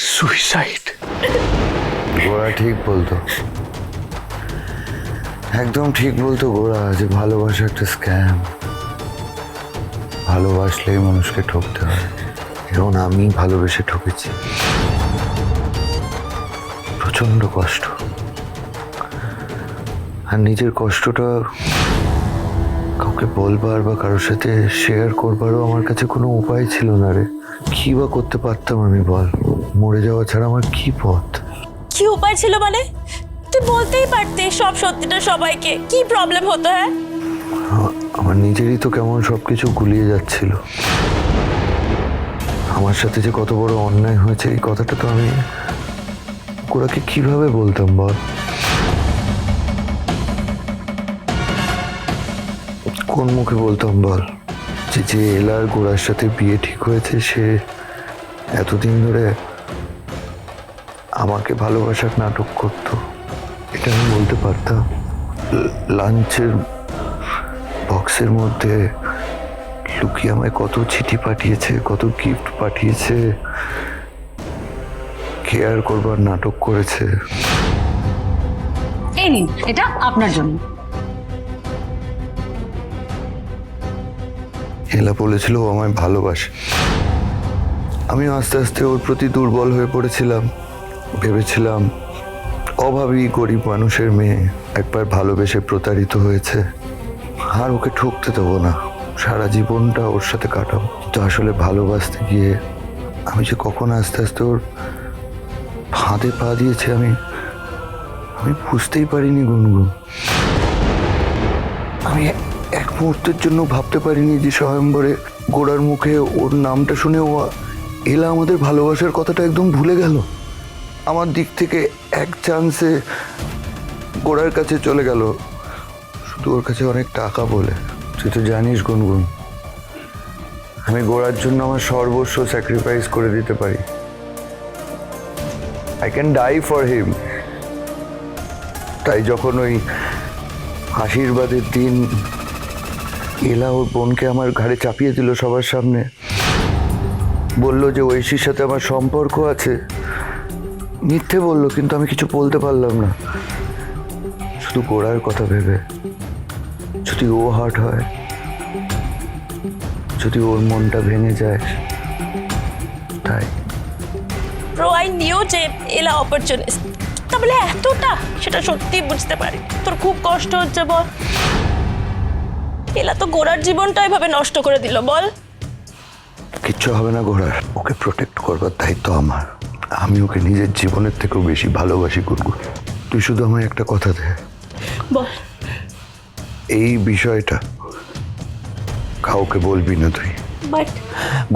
Suicide. গোড়া ঠিক বলতো, একদম ঠিক বলতো গোড়া, যে ভালোবাসা একটা স্ক্যাম। ভালোবাসলেই মানুষকে ঠকতে হয়। এখন আমি ভালোবেসে ঠকেছি, প্রচন্ড কষ্ট। আর নিজের কষ্টটা কাউকে বলবার বা কারোর সাথে শেয়ার করবারও আমার কাছে কোনো উপায় ছিল না রে। কি বা করতে পারতাম আমি, বল? মরে যাওয়া ছাড়া আমার কি পথ? কি উপায় ছিল মানে? তুই বলতেই পারতি সব সত্যিটা সবাইকে। কি প্রবলেম হতো? হ্যাঁ, আমার নিজেরই তো কেমন সবকিছু গুলিয়ে যাচ্ছিল। আমার সাথে যে কত বড় অন্যায় হয়েছে এই কথাটা তো আমি গোড়াকে কিভাবে বলতাম, বল? কোন মুখে বলতাম বল? যে যে এলার গোড়ার সাথে বিয়ে ঠিক হয়েছে সে এতদিন ধরে আমাকে ভালোবাসার নাটক করতো, এটা আমি বলতে পারতাম? লাঞ্চের বক্সের মধ্যে লুকিয়ে আমায় কত চিঠি পাঠিয়েছে, কত গিফট পাঠিয়েছে, কেয়ার করবার নাটক করেছে। এই নিন, এটা আপনার জন্য। এলা বলেছিল ও আমায় ভালোবাসে। আমি আস্তে আস্তে ওর প্রতি দুর্বল হয়ে পড়েছিলাম। ভেবেছিলাম অভাবী গরিব মানুষের মেয়ে একবার ভালোবেসে প্রতারিত হয়েছে, আর ওকে ঠকতে দেবো না, সারা জীবনটা ওর সাথে কাটাবো। তো আসলে ভালোবাসতে গিয়ে আমি যে কখন আস্তে আস্তে ওর ফাঁদে পা দিয়েছে আমি বুঝতেই পারিনি গুনগুন। আমি এক মুহূর্তের জন্য ভাবতে পারিনি যে স্বয়ম্বরে গোড়ার মুখে ওর নামটা শুনে ও এলা আমাদের ভালোবাসার কথাটা একদম ভুলে গেল। আমার দিক থেকে এক চান্সে গোড়ার কাছে চলে গেল, শুধু ওর কাছে অনেক টাকা বলে। তুই তো জানিস গুনগুন, আমি গোড়ার জন্য আমার সর্বস্ব স্যাক্রিফাইস করে দিতে পারি। I can die for him. তাই যখন ওই আশীর্বাদের দিন এলা ওর বোনকে আমার ঘাড়ে চাপিয়ে দিল সবার সামনে, বলল যে ঐশীর সাথে আমার সম্পর্ক আছে, মিথ্যে বললো, কিন্তু আমি কিছু বলতে পারলাম না, শুধু গোড়ার কথা ভেবে। যদি ও হার্ট হয়, যদি ওর মনটা ভেঙে যায়, তাই ব্রো, আই নিউ যে এলা অপরচুনিস্ট। তা বলে এতটা? সেটা সত্যি বুঝতে পারি। তোর খুব কষ্ট হচ্ছে বল। এলা তো গোড়ার জীবনটা এভাবে নষ্ট করে দিল, বল। কিচ্ছু হবে না গোড়ার, ওকে প্রোটেক্ট করবার দায়িত্ব আমার। আমি ওকে নিজের জীবনের থেকেও বেশি ভালোবাসি গুনগুন। তুই শুধু আমায় একটা কথা দে, বল। এই বিষয়টা কাউকে বলবি না তুই, বাট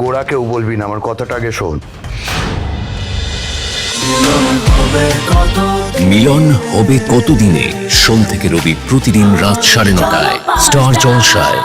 গোড়াকেও বলবি না, আমার কথাটা আগে শোন। মিলন হবে কতদিনে? সোম থেকে রবি প্রতিদিন রাত 9:30টায় স্টার জলসায়।